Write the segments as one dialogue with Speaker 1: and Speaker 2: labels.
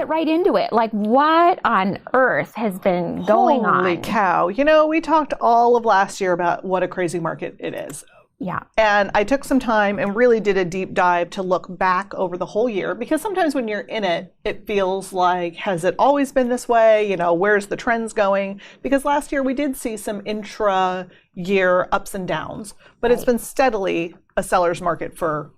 Speaker 1: get right into it. Like, what on earth has been going on?
Speaker 2: Holy cow. You know, we talked all of last year about what a crazy market it is.
Speaker 1: Yeah.
Speaker 2: And I took some time and really did a deep dive to look back over the whole year, because sometimes when you're in it, it feels like, has it always been this way? You know, where's the trends going? Because last year we did see some intra-year ups and downs, but It's been steadily a seller's market for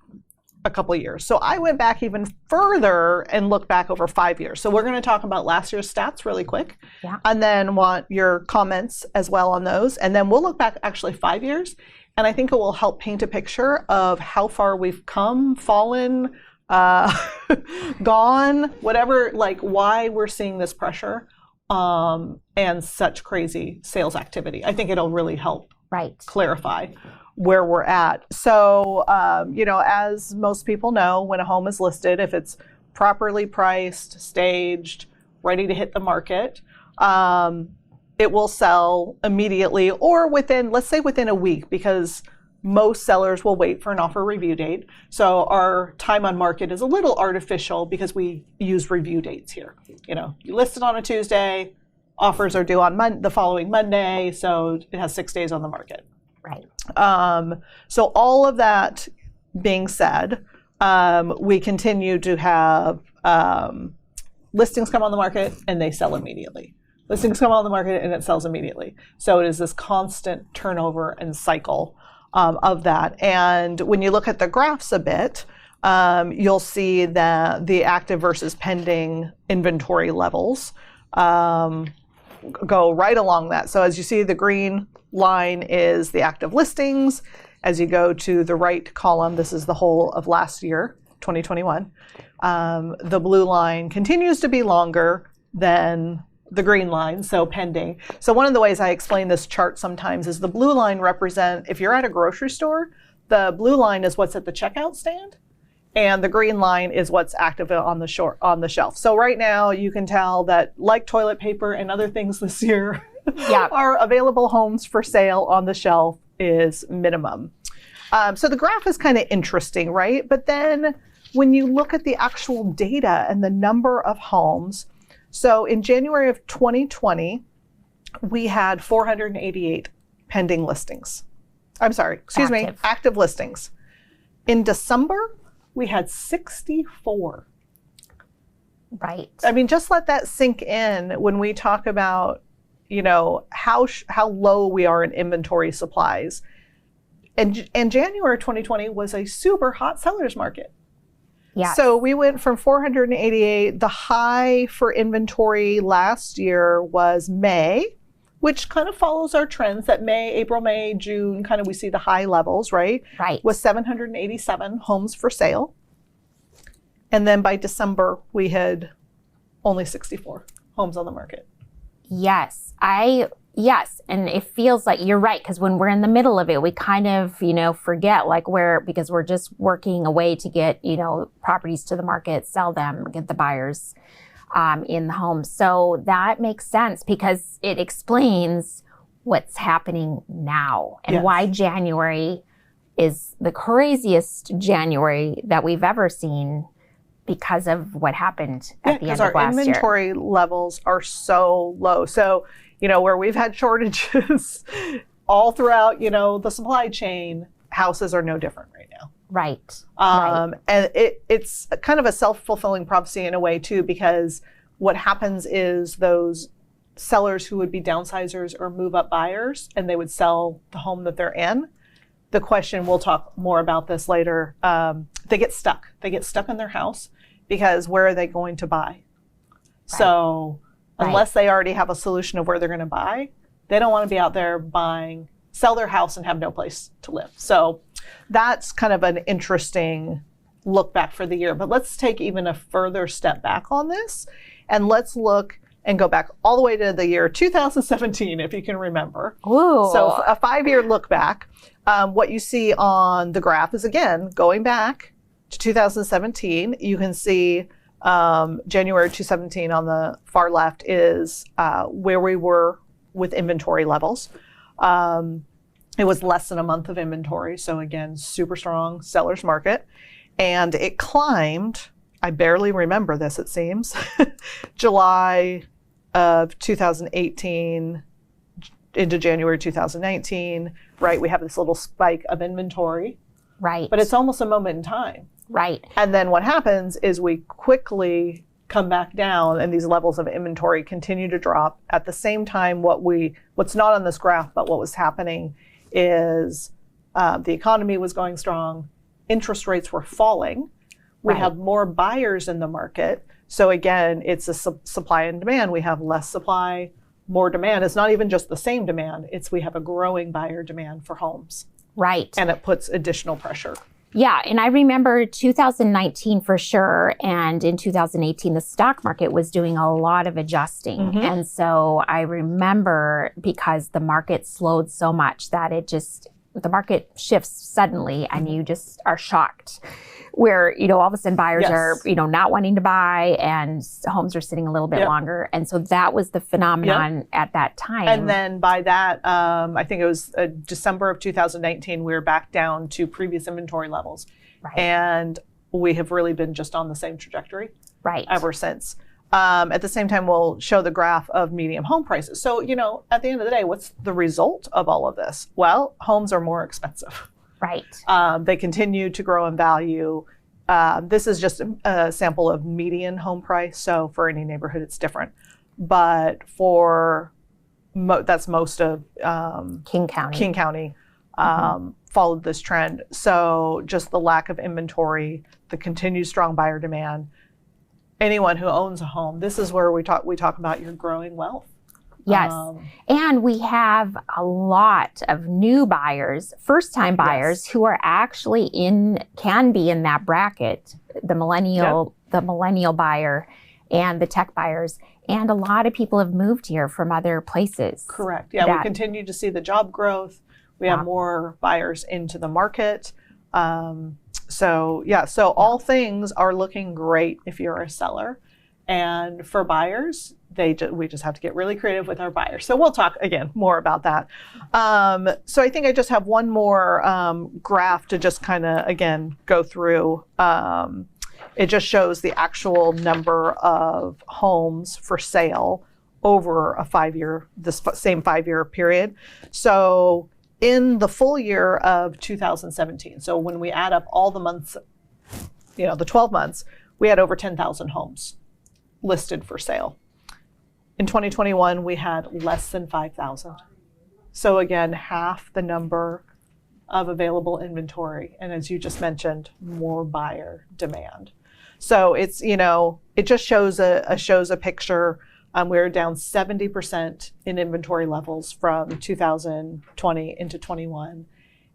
Speaker 2: a couple of years. So I went back even further and looked back over 5 years. So we're going to talk about last year's stats really quick, and then want your comments as well on those. And then we'll look back actually 5 years. And I think it will help paint a picture of how far we've come, fallen, gone, whatever, like why we're seeing this pressure and such crazy sales activity. I think it'll really help clarify where we're at. So, you know, as most people know, when a home is listed, if it's properly priced, staged, ready to hit the market, it will sell immediately or within, let's say within a week, because most sellers will wait for an offer review date. So our time on market is a little artificial because we use review dates here. You know, you list it on a Tuesday, offers are due on the following Monday, so it has 6 days on the market.
Speaker 1: Right.
Speaker 2: So all of that being said, we continue to have listings come on the market and they sell immediately. Listings come on the market and it sells immediately. So it is this constant turnover and cycle of that. And when you look at the graphs a bit, you'll see that the active versus pending inventory levels go right along that. So as you see, the green line is the active listings. As you go to the right column, this is the whole of last year, 2021. The blue line continues to be longer than the green line, so pending. So one of the ways I explain this chart sometimes is the blue line represent, if you're at a grocery store, the blue line is what's at the checkout stand, and the green line is what's active on the shelf. So right now you can tell that, like toilet paper and other things this year, our available homes for sale on the shelf is minimum. So the graph is kind of interesting, right? But then when you look at the actual data and the number of homes, so in January of 2020, we had 488 pending listings. I'm sorry, active listings. In December, we had 64.
Speaker 1: Right.
Speaker 2: I mean, just let that sink in when we talk about, you know, how low we are in inventory supplies. And January 2020 was a super hot seller's market.
Speaker 1: Yeah.
Speaker 2: So we went from 488. The high for inventory last year was May, which kind of follows our trends that April, May, June, kind of we see the high levels, right?
Speaker 1: Right.
Speaker 2: Was 787 homes for sale. And then by December, we had only 64 homes on the market.
Speaker 1: Yes. Yes. And it feels like you're right. Because when we're in the middle of it, we kind of, you know, forget because we're just working a way to get, you know, properties to the market, sell them, get the buyers in the home. So that makes sense because it explains what's happening now and why January is the craziest January that we've ever seen because of what happened at the end of last year.
Speaker 2: Because our inventory levels are so low. So, you know, where we've had shortages all throughout, you know, the supply chain, houses are no different right now.
Speaker 1: Right.
Speaker 2: And it's kind of a self-fulfilling prophecy in a way too, because what happens is those sellers who would be downsizers or move up buyers, and they would sell the home that they're in. The question, we'll talk more about this later, they get stuck. They get stuck in their house because where are they going to buy? Right. So unless they already have a solution of where they're going to buy, they don't want to be out there sell their house and have no place to live. So that's kind of an interesting look back for the year. But let's take even a further step back on this, and let's look and go back all the way to the year 2017, if you can remember.
Speaker 1: Ooh.
Speaker 2: So a 5-year look back. What you see on the graph is, again, going back to 2017. You can see January 2017 on the far left is where we were with inventory levels. It was less than a month of inventory. So again, super strong seller's market. And it climbed I barely remember this, it seems, July of 2018 into January 2019, right? We have this little spike of inventory.
Speaker 1: Right.
Speaker 2: But it's almost a moment in time.
Speaker 1: Right.
Speaker 2: And then what happens is we quickly come back down and these levels of inventory continue to drop. At the same time, what's not on this graph, but what was happening is the economy was going strong, interest rates were falling, we have more buyers in the market. So again, it's a supply and demand. We have less supply, more demand. It's not even just the same demand, it's we have a growing buyer demand for homes.
Speaker 1: Right.
Speaker 2: And it puts additional pressure.
Speaker 1: Yeah, and I remember 2019 for sure, and in 2018, the stock market was doing a lot of adjusting.
Speaker 2: Mm-hmm.
Speaker 1: And so I remember, because the market slowed so much that the market shifts suddenly and you just are shocked, where, all of a sudden buyers are, not wanting to buy and homes are sitting a little bit longer. And so that was the phenomenon at that time.
Speaker 2: And then by that, I think it was December of 2019, we were back down to previous inventory levels.
Speaker 1: Right.
Speaker 2: And we have really been just on the same trajectory ever since. At the same time, we'll show the graph of median home prices. So, at the end of the day, what's the result of all of this? Well, homes are more expensive.
Speaker 1: Right.
Speaker 2: They continue to grow in value. This is just a sample of median home price. So for any neighborhood, it's different. But for that's most of
Speaker 1: King County.
Speaker 2: Followed this trend. So just the lack of inventory, the continued strong buyer demand. Anyone who owns a home, this is where we talk about your growing wealth.
Speaker 1: Yes. And we have a lot of new buyers, first-time buyers who are actually can be in that bracket, the millennial buyer and the tech buyers. And a lot of people have moved here from other places.
Speaker 2: Correct. Yeah, we continue to see the job growth. We have more buyers into the market. So all things are looking great if you're a seller. And for buyers, we just have to get really creative with our buyers. So we'll talk again more about that. So I think I just have one more graph to just kind of, again, go through. It just shows the actual number of homes for sale over a same 5-year period. So in the full year of 2017, so when we add up all the months, the 12 months, we had over 10,000 homes listed for sale. In 2021, we had less than 5,000. So again, half the number of available inventory. And as you just mentioned, more buyer demand. So it's, it just shows a picture. We're down 70% in inventory levels from 2020 into 21.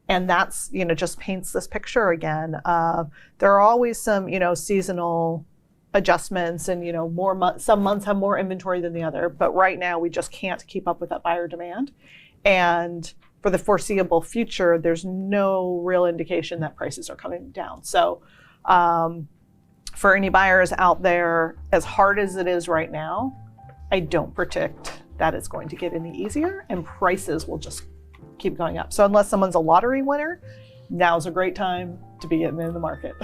Speaker 2: And that's, just paints this picture again. There are always some, seasonal adjustments and, some months have more inventory than the other. But right now we just can't keep up with that buyer demand. And for the foreseeable future, there's no real indication that prices are coming down. So for any buyers out there, as hard as it is right now, I don't predict that it's going to get any easier and prices will just keep going up. So unless someone's a lottery winner, now's a great time to be getting in the market.